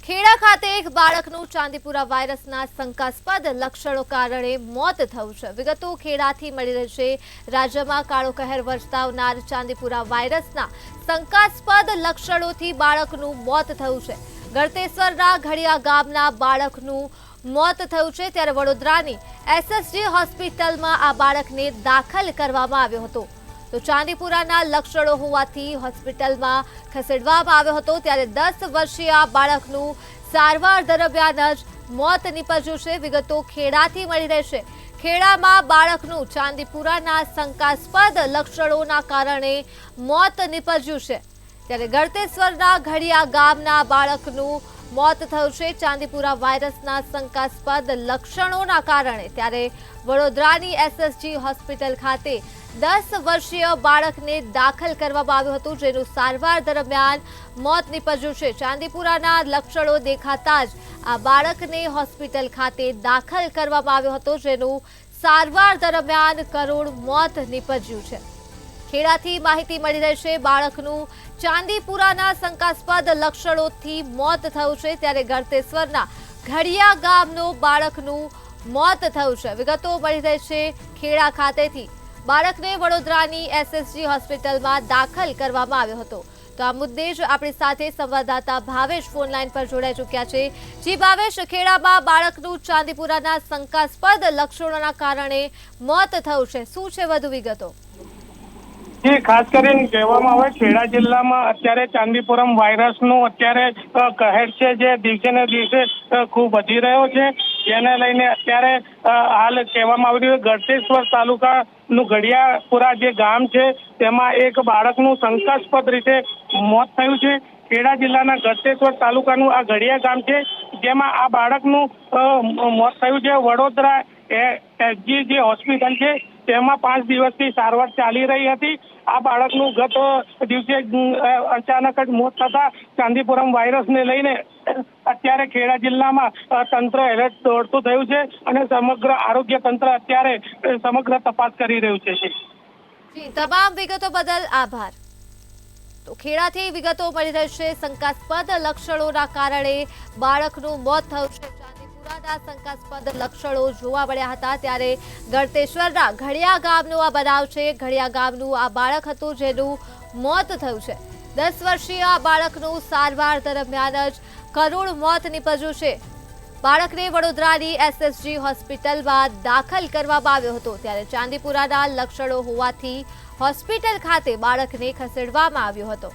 ખેડા ખાતે એક બાળકનું ચાંદીપુરા વાયરસના શંકાસ્પદ લક્ષણો કારણે મોત થયું છે। વિગતો ખેડાથી મળી રહી છે। રાજ્યમાં કાળો કહેર વર્તાવનાર ચાંદીપુરા વાયરસના શંકાસ્પદ લક્ષણોથી બાળકનું મોત થયું છે। ગળતેશ્વરના ઘડિયા ગામના બાળકનું મોત થયું છે, ત્યારે વડોદરાની એસએસજી હોસ્પિટલમાં આ બાળકને દાખલ કરવામાં આવ્યો હતો। તો ચાંદીપુરાના લક્ષણો હોવાથી હોસ્પિટલમાં ખસેડવામાં આવ્યો હતો, ત્યારે 10 વર્ષીય બાળકનું સારવાર દરમિયાન જ મોત નીપજ્યું છે। વિગતો ખેડાથી મળી રહેશે। ખેડામાં બાળકનું ચાંદીપુરાના શંકાસ્પદ લક્ષણોના કારણે મોત નીપજ્યું છે, ત્યારે ગળતેશ્વરના ઘડિયા ગામના બાળકનું મોત થયું છે ચાંદીપુરા વાયરસના શંકાસ્પદ લક્ષણોના કારણે। ત્યારે વડોદરાની એસએસજી હોસ્પિટલ ખાતે 10 વર્ષીય બાળકને દાખલ કરવામાં આવ્યું હતું, જેનું સારવાર દરમિયાન મોત નીપજ્યું છે। ચાંદીપુરાના લક્ષણો દેખાતા જ આ બાળકને હોસ્પિટલ ખાતે દાખલ કરવામાં આવ્યો હતો, જેનું સારવાર દરમિયાન કરુણ મોત નીપજ્યું છે। ખેડાથી માહિતી મળી રહી છે। બાળકનું ચાંદીપુરાના શંકાસ્પદ લક્ષણોથી મોત થયું છે, ત્યારે ગળતેશ્વરના ઘડિયા ગામનું બાળકનું મોત થયું છે। વિગતો મળી રહી છે। ખેડા ખાતેથી બાળકને વડોદરાની એસએસજી હોસ્પિટલમાં દાખલ કરવામાં આવ્યો હતો। તો આ મુદ્દે જ આપણી સાથે સંવાદદાતા ભાવેશ ફોનલાઈન પર જોડાઈ ચૂક્યા છે। જી ભાવેશ, ખેડામાં બાળકનું ચાંદીપુરાના શંકાસ્પદ લક્ષણોના કારણે મોત થયું છે, શું છે વધુ વિગતો? જી, ખાસ કરીને કહેવામાં આવે ખેડા જિલ્લામાં અત્યારે ચાંદીપુરમ વાયરસનું અત્યારે કહેર છે, જે દિવસે ને દિવસે ખૂબ વધી રહ્યો છે, જેને લઈને અત્યારે હાલ કહેવામાં આવી રહ્યું ગળતેશ્વર તાલુકાનું ઘડિયાપુરા જે ગામ છે તેમાં એક બાળકનું શંકાસ્પદ રીતે મોત થયું છે। ખેડા જિલ્લાના ગળતેશ્વર તાલુકાનું આ ઘડિયા ગામ છે, જેમાં આ બાળકનું મોત થયું છે। વડોદરા એસજી જે હોસ્પિટલ છે તેમાં 5 દિવસથી સારવાર ચાલી રહી હતી। આ બાળકનું ગત દિવસે અચાનક જ મોત થતા ચાંદીપુરમ વાયરસને લઈને અત્યારે ખેડા જિલ્લામાં તંત્ર એલર્ટ દોડતું થયું છે અને સમગ્ર આરોગ્ય તંત્ર અત્યારે સમગ્ર તપાસ કરી રહ્યું છે। તમામ વિગતો બદલ આભાર। તો ખેડાથી વિગતો મળી રહી છે। શંકાસ્પદ લક્ષણોના કારણે બાળકનું મોત થયું છે। શંકાસ્પદ લક્ષણો જોવા મળ્યા હતા, ત્યારે ગળતેશ્વરના ઘડિયા ગામનો આ બનાવ છે। ઘડિયા ગામનું આ બાળક હતું, જેનું મોત થયું છે। 10 વર્ષીય આ બાળકનું સારવાર દરમિયાન જ કરુણ મોત નીપજ્યું છે। બાળકને વડોદરાની એસએસજી હોસ્પિટલમાં દાખલ કરવામાં આવ્યો હતો, ત્યારે ચાંદીપુરાના લક્ષણો હોવાથી હોસ્પિટલ ખાતે બાળકને ખસેડવામાં આવ્યો હતો।